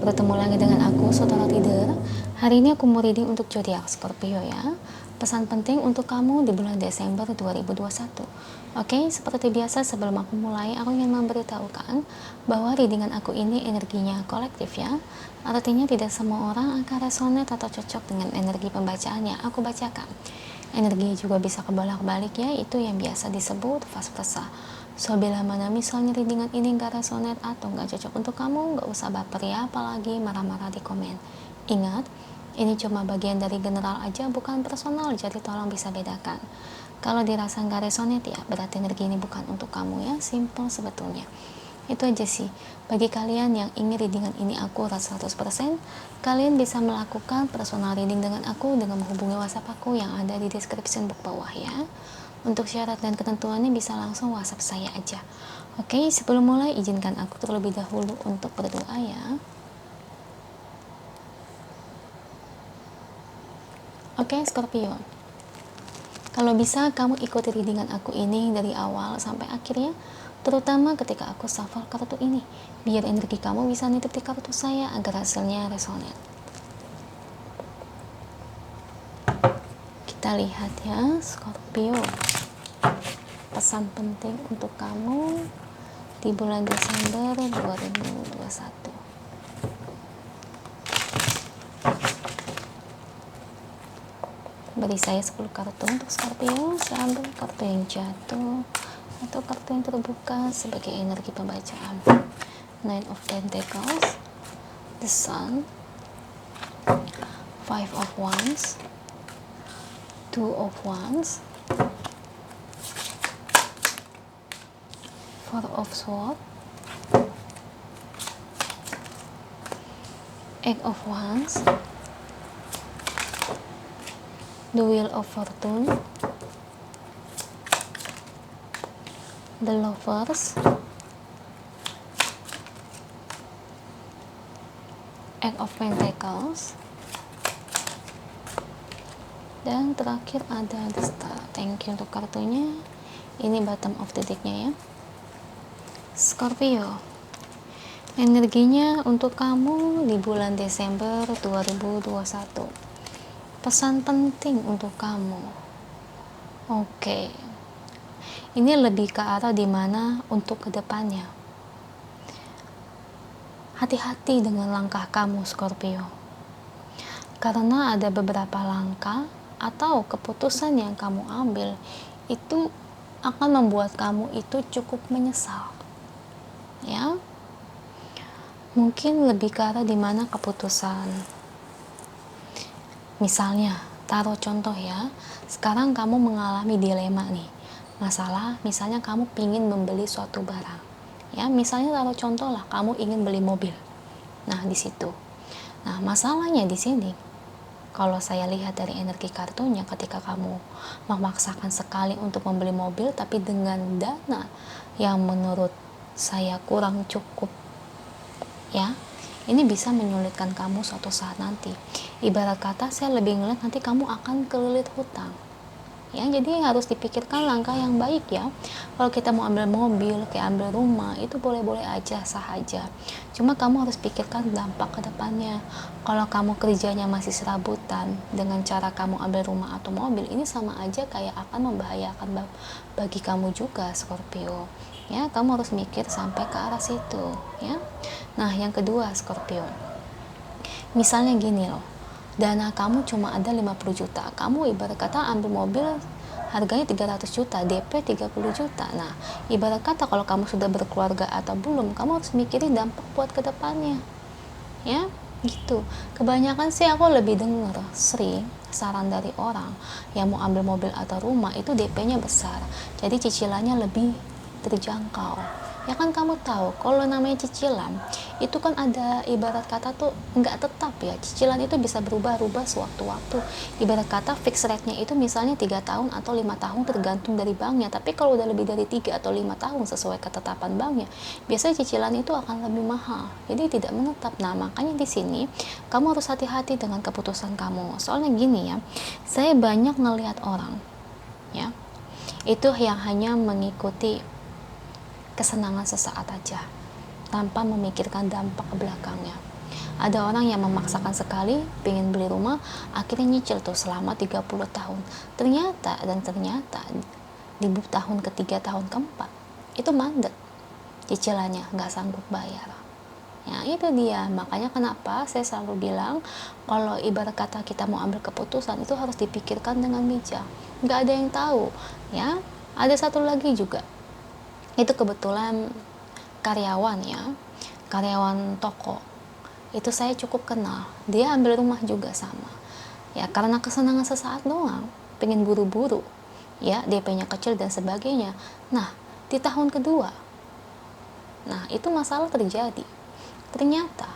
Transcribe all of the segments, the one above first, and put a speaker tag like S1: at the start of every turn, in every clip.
S1: bertemu lagi dengan aku, Saudara Tidur. Hari ini aku mau reading untuk zodiak Scorpio ya. Pesan penting untuk kamu di bulan Desember 2021. Oke, seperti biasa sebelum aku mulai, aku ingin memberitahukan bahwa readingan aku ini energinya kolektif ya. Artinya tidak semua orang akan resonate atau cocok dengan energi pembacaannya aku bacakan. Energi juga bisa kebolak-balik ya, itu yang biasa disebut fase versa. So, bila mana misalnya readingan ini gak resonate atau gak cocok untuk kamu, gak usah baper ya, apalagi marah-marah di komen. Ingat, ini cuma bagian dari general aja, bukan personal, jadi tolong bisa bedakan. Kalau dirasa gak resonate ya, berarti energi ini bukan untuk kamu ya, simple sebetulnya. Itu aja sih. Bagi kalian yang ingin readingan ini akurat 100%, kalian bisa melakukan personal reading dengan aku dengan menghubungi WhatsApp aku yang ada di description box bawah ya. Untuk syarat dan ketentuannya bisa langsung WhatsApp saya aja. Oke, sebelum mulai izinkan aku terlebih dahulu untuk berdoa ya. Oke, Scorpio. Kalau bisa kamu ikuti readingan aku ini dari awal sampai akhirnya, terutama ketika aku shuffle kartu ini, biar energi kamu bisa nitip di kartu saya agar hasilnya resonate. Kita lihat ya, Scorpio. Pesan penting untuk kamu di bulan Desember 2021. Beri saya 10 kartu untuk Scorpio. Saya ambil kartu yang jatuh atau kartu yang terbuka sebagai energi pembacaan. Nine of Pentacles, The Sun, Five of Wands, Two of Wands, Four of Swords, Eight of Wands, The Wheel of Fortune, The Lovers, Eight of Pentacles, dan terakhir ada The Star. Thank you untuk kartunya. Ini bottom of the deck-nya ya. Scorpio, energinya untuk kamu di bulan Desember 2021. Pesan penting untuk kamu. Oke. Ini lebih ke arah dimana untuk kedepannya. Hati-hati dengan langkah kamu, Scorpio. Karena ada beberapa langkah atau keputusan yang kamu ambil itu akan membuat kamu itu cukup menyesal. Ya, mungkin lebih ke arah dimana keputusan, misalnya taruh contoh ya, sekarang kamu mengalami dilema nih, masalah misalnya kamu ingin membeli suatu barang ya, misalnya taruh contoh lah kamu ingin beli mobil. Nah di situ, nah masalahnya di sini kalau saya lihat dari energi kartunya, ketika kamu memaksakan sekali untuk membeli mobil tapi dengan dana yang menurut saya kurang cukup ya, ini bisa menyulitkan kamu suatu saat nanti. Ibarat kata saya lebih ngeliat nanti kamu akan kelilit hutang ya, jadi harus dipikirkan langkah yang baik ya. Kalau kita mau ambil mobil, kayak ambil rumah, itu boleh-boleh aja, sah aja, cuma kamu harus pikirkan dampak ke depannya. Kalau kamu kerjanya masih serabutan dengan cara kamu ambil rumah atau mobil, ini sama aja kayak akan membahayakan bagi kamu juga, Scorpio ya. Kamu harus mikir sampai ke arah situ ya. Nah yang kedua, Scorpio, misalnya gini loh, dana kamu cuma ada 50 juta, kamu ibarat kata ambil mobil harganya 300 juta, DP 30 juta. Nah ibarat kata kalau kamu sudah berkeluarga atau belum, kamu harus mikirin dampak buat kedepannya ya, gitu. Kebanyakan sih aku lebih denger sering saran dari orang yang mau ambil mobil atau rumah itu DP-nya besar, jadi cicilannya lebih terjangkau ya. Kan kamu tahu kalau namanya cicilan itu kan ada ibarat kata tuh nggak tetap ya, cicilan itu bisa berubah-ubah sewaktu-waktu. Ibarat kata fix rate-nya itu misalnya 3 tahun atau 5 tahun tergantung dari banknya, tapi kalau udah lebih dari 3 atau 5 tahun sesuai ketetapan banknya, biasanya cicilan itu akan lebih mahal, jadi tidak menetap. Nah makanya di sini kamu harus hati-hati dengan keputusan kamu. Soalnya gini ya, saya banyak ngelihat orang ya, itu yang hanya mengikuti kesenangan sesaat aja tanpa memikirkan dampak ke belakangnya. Ada orang yang memaksakan sekali pengen beli rumah, akhirnya nyicil tuh selama 30 tahun. Ternyata di tahun ketiga, tahun keempat itu mandet, cicilannya nggak sanggup bayar. Ya itu dia, makanya kenapa saya selalu bilang kalau ibarat kata kita mau ambil keputusan itu harus dipikirkan dengan bijak. Nggak ada yang tahu ya. Ada satu lagi juga, itu kebetulan karyawan ya, karyawan toko itu saya cukup kenal. Dia ambil rumah juga sama ya, karena kesenangan sesaat doang, pengen buru-buru ya, DP-nya kecil dan sebagainya. Nah di tahun kedua, nah itu masalah terjadi. Ternyata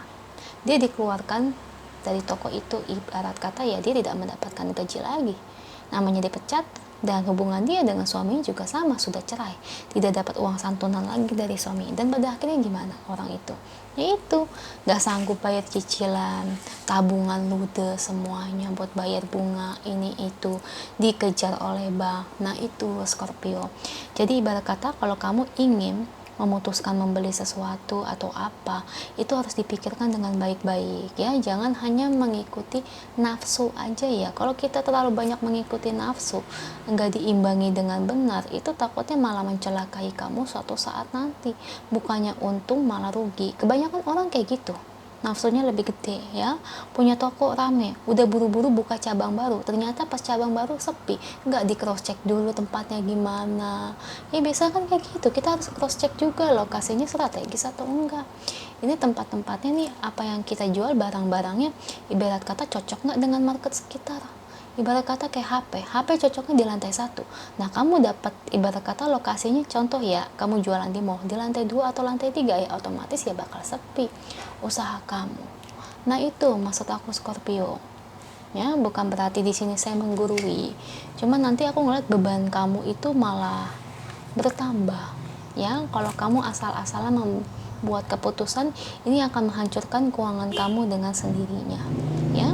S1: dia dikeluarkan dari toko itu, ibarat kata ya dia tidak mendapatkan gaji lagi, namanya dipecat. Dan hubungan dia dengan suaminya juga sama, sudah cerai, tidak dapat uang santunan lagi dari suami. Dan pada akhirnya gimana orang itu, yaitu gak sanggup bayar cicilan, tabungan ludes semuanya buat bayar bunga ini itu, dikejar oleh bank. Nah itu Scorpio. Jadi ibarat kata kalau kamu ingin memutuskan membeli sesuatu atau apa, itu harus dipikirkan dengan baik-baik ya. Jangan hanya mengikuti nafsu aja ya. Kalau kita terlalu banyak mengikuti nafsu, enggak diimbangi dengan benar, itu takutnya malah mencelakai kamu suatu saat nanti. Bukannya untung malah rugi. Kebanyakan orang kayak gitu, nafsunya lebih gede ya, punya toko rame, udah buru-buru buka cabang baru, ternyata pas cabang baru sepi, nggak di cross check dulu tempatnya gimana ya. Biasa kan kayak gitu, kita harus cross check juga lokasinya strategis atau enggak, ini tempat-tempatnya nih, apa yang kita jual barang-barangnya ibarat kata cocok nggak dengan market sekitar. Ibarat kata kayak HP cocoknya di lantai 1. Nah kamu dapat ibarat kata lokasinya, contoh ya, kamu jualan di mall di lantai 2 atau lantai 3 ya, otomatis ya bakal sepi usaha kamu. Nah itu maksud aku Scorpio ya, bukan berarti di sini saya menggurui, cuman nanti aku ngeliat beban kamu itu malah bertambah ya. Kalau kamu asal-asalan membuat keputusan, ini akan menghancurkan keuangan kamu dengan sendirinya ya.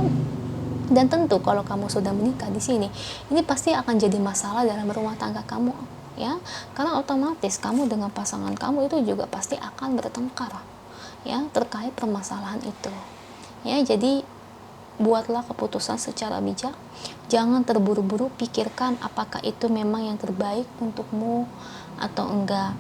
S1: Dan tentu kalau kamu sudah menikah di sini, ini pasti akan jadi masalah dalam rumah tangga kamu ya, karena otomatis kamu dengan pasangan kamu itu juga pasti akan bertengkar ya terkait permasalahan itu ya. Jadi buatlah keputusan secara bijak, jangan terburu-buru, pikirkan apakah itu memang yang terbaik untukmu atau enggak.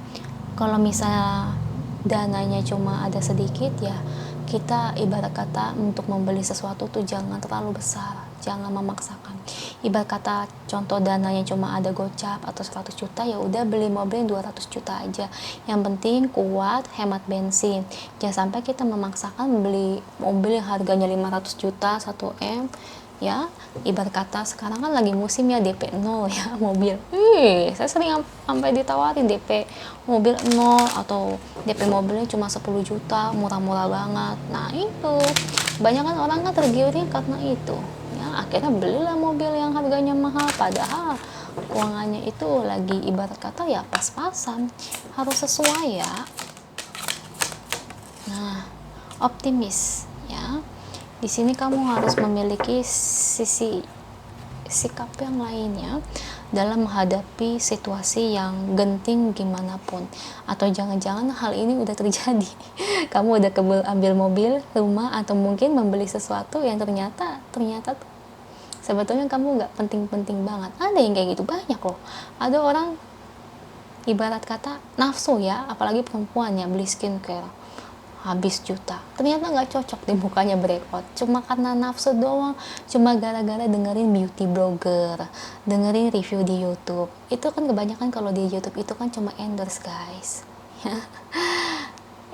S1: Kalau misalnya dananya cuma ada sedikit ya, kita ibarat kata untuk membeli sesuatu tuh jangan terlalu besar, jangan memaksakan. Ibarat kata contoh dananya cuma ada gocap atau 100 juta, ya udah beli mobil 200 juta aja, yang penting kuat, hemat bensin. Jangan sampai kita memaksakan beli mobil yang harganya 500 juta 1M ya. Ibarat kata sekarang kan lagi musim ya DP 0 ya mobil. Saya sering sampai ditawarin DP mobil 0 atau DP mobilnya cuma 10 juta, murah-murah banget. Nah itu kebanyakan orang kan tergiurnya karena itu ya, akhirnya belilah mobil yang harganya mahal, padahal keuangannya itu lagi ibarat kata ya pas-pasan, harus sesuai ya. Nah optimis ya, di sini kamu harus memiliki sisi sikap yang lainnya dalam menghadapi situasi yang genting gimana pun. Atau jangan-jangan hal ini udah terjadi, kamu udah ambil mobil, rumah, atau mungkin membeli sesuatu yang ternyata sebetulnya kamu nggak penting-penting banget. Ada yang kayak gitu, banyak loh. Ada orang ibarat kata nafsu ya, apalagi perempuan ya, beli skincare habis juta, ternyata nggak cocok di mukanya, breakout, cuma karena nafsu doang, cuma gara-gara dengerin beauty blogger, dengerin review di YouTube. Itu kan kebanyakan kalau di YouTube itu kan cuma endorse guys.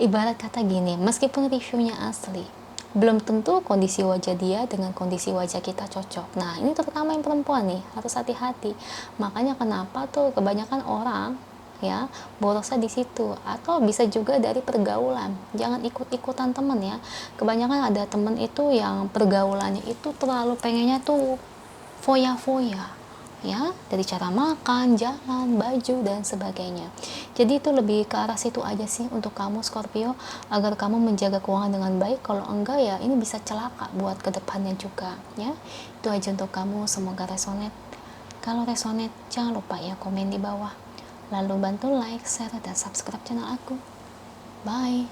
S1: Ibarat kata gini, meskipun reviewnya asli, belum tentu kondisi wajah dia dengan kondisi wajah kita cocok. Nah ini terutama yang perempuan nih, harus hati-hati. Makanya kenapa tuh kebanyakan orang ya borosnya di situ. Atau bisa juga dari pergaulan, jangan ikut-ikutan temen ya. Kebanyakan ada temen itu yang pergaulannya itu terlalu pengennya tuh foya-foya ya, dari cara makan, jalan, baju, dan sebagainya. Jadi itu lebih ke arah situ aja sih untuk kamu Scorpio, agar kamu menjaga keuangan dengan baik. Kalau enggak ya ini bisa celaka buat kedepannya juga ya. Itu aja untuk kamu, semoga resonate. Kalau resonate jangan lupa ya komen di bawah, lalu bantu like, share, dan subscribe channel aku. Bye.